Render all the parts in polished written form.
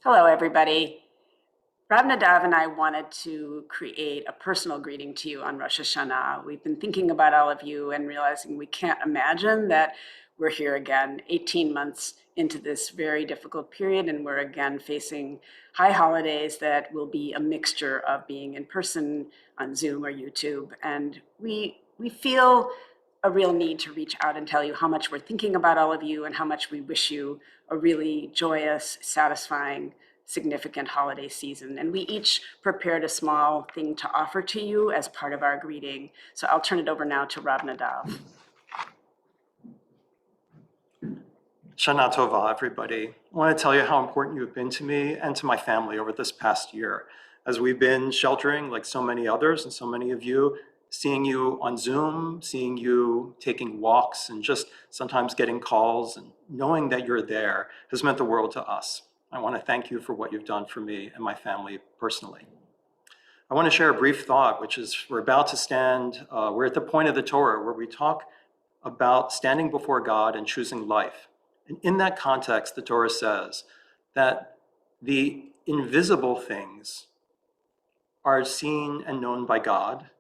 Hello, everybody. Rav Nadav and I wanted to create a personal greeting to you on Rosh Hashanah. We've been thinking about all of you and realizing we can't imagine that we're here again 18 months into this very difficult period, and we're again facing high holidays that will be a mixture of being in person, on Zoom or YouTube. And we feel a real need to reach out and tell you how much we're thinking about all of you and how much we wish you a really joyous, satisfying, significant holiday season. And we each prepared a small thing to offer to you as part of our greeting. So I'll turn it over now to Rav Nadav. Shana Tova, everybody. I want to tell you how important you've been to me and to my family over this past year. As we've been sheltering like so many others and so many of you, seeing you on Zoom, seeing you taking walks and just sometimes getting calls and knowing that you're there has meant the world to us. I want to thank you for what you've done for me and my family personally. I want to share a brief thought, which is we're about to stand, we're at the point of the Torah where we talk about standing before God and choosing life. And in that context, the Torah says that the invisible things are seen and known by God,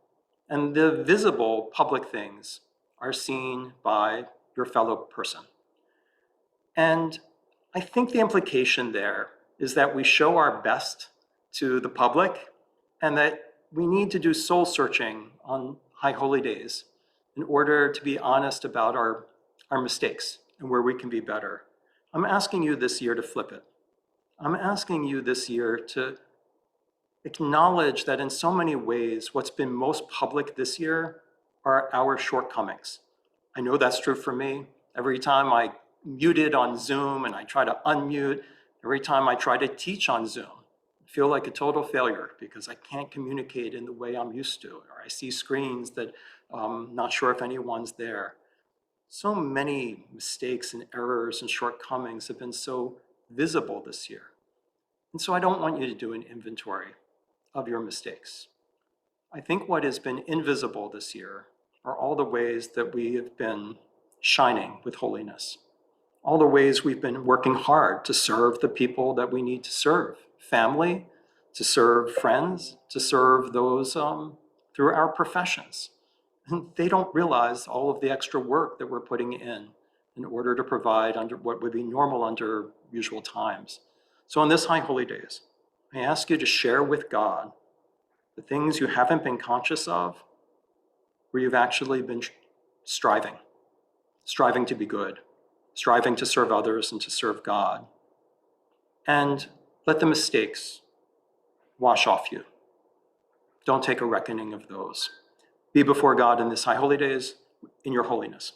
and the visible public things are seen by your fellow person. And I think the implication there is that we show our best to the public and that we need to do soul searching on high holy days in order to be honest about our mistakes and where we can be better. I'm asking you this year to flip it. I'm asking you this year to acknowledge that in so many ways, what's been most public this year are our shortcomings. I know that's true for me. Every time I muted on Zoom and I try to unmute, every time I try to teach on Zoom, I feel like a total failure because I can't communicate in the way I'm used to, or I see screens that I'm not sure if anyone's there. So many mistakes and errors and shortcomings have been so visible this year. And so I don't want you to do an inventory of your mistakes. I think what has been invisible this year are all the ways that we have been shining with holiness, all the ways we've been working hard to serve the people that we need to serve, family, to serve friends, to serve those through our professions. And they don't realize all of the extra work that we're putting in order to provide under what would be normal under usual times. So on this high holy days, I ask you to share with God the things you haven't been conscious of, where you've actually been striving to be good, striving to serve others and to serve God. And let the mistakes wash off you. Don't take a reckoning of those. Be before God in this high holy days in your holiness.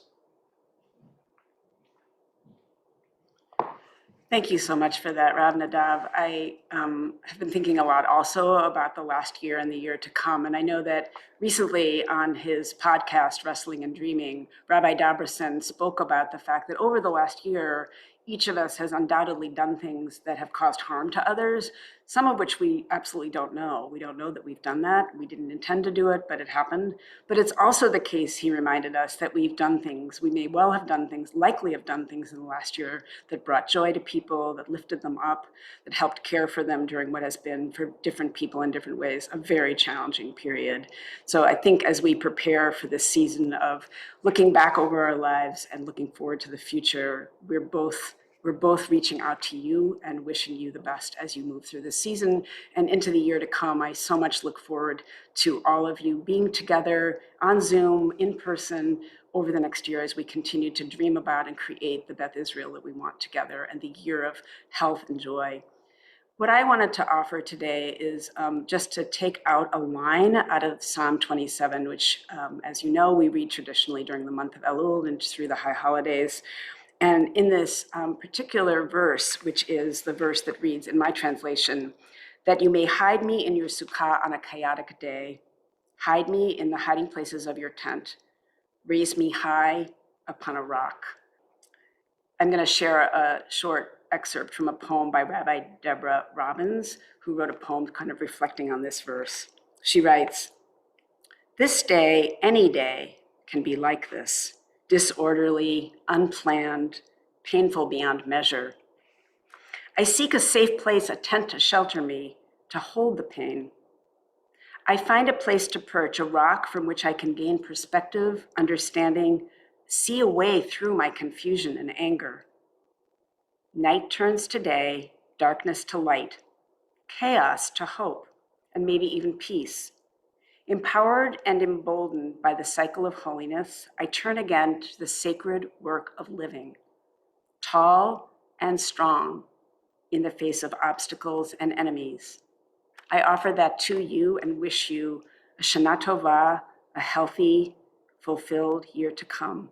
Thank you so much for that, Rav Nadav. I have been thinking a lot also about the last year and the year to come. And I know that recently on his podcast, Wrestling and Dreaming, Rabbi Dabrison spoke about the fact that over the last year, each of us has undoubtedly done things that have caused harm to others, some of which we absolutely don't know. We don't know that we've done that. We didn't intend to do it, but it happened. But it's also the case, he reminded us, that we've done things, we may well have done things, likely have done things in the last year that brought joy to people, that lifted them up, that helped care for them during what has been, for different people in different ways, a very challenging period. So I think as we prepare for this season of looking back over our lives and looking forward to the future, we're both reaching out to you and wishing you the best as you move through this season and into the year to come. I so much look forward to all of you being together on Zoom, in person, over the next year as we continue to dream about and create the Beth Israel that we want together and the year of health and joy. What I wanted to offer today is just to take out a line out of Psalm 27, which, as you know, we read traditionally during the month of Elul and through the high holidays. And in this particular verse, which is the verse that reads in my translation, that you may hide me in your sukkah on a chaotic day, hide me in the hiding places of your tent, raise me high upon a rock. I'm going to share a short excerpt from a poem by Rabbi Deborah Robbins, who wrote a poem kind of reflecting on this verse. She writes, "This day, any day, can be like this, disorderly, unplanned, painful beyond measure. I seek a safe place, a tent to shelter me, to hold the pain. I find a place to perch, a rock from which I can gain perspective, understanding, see a way through my confusion and anger. Night turns to day, darkness to light, chaos to hope, and maybe even peace. Empowered and emboldened by the cycle of holiness, I turn again to the sacred work of living, tall and strong in the face of obstacles and enemies. I offer that to you and wish you a Shana Tova, a healthy, fulfilled year to come.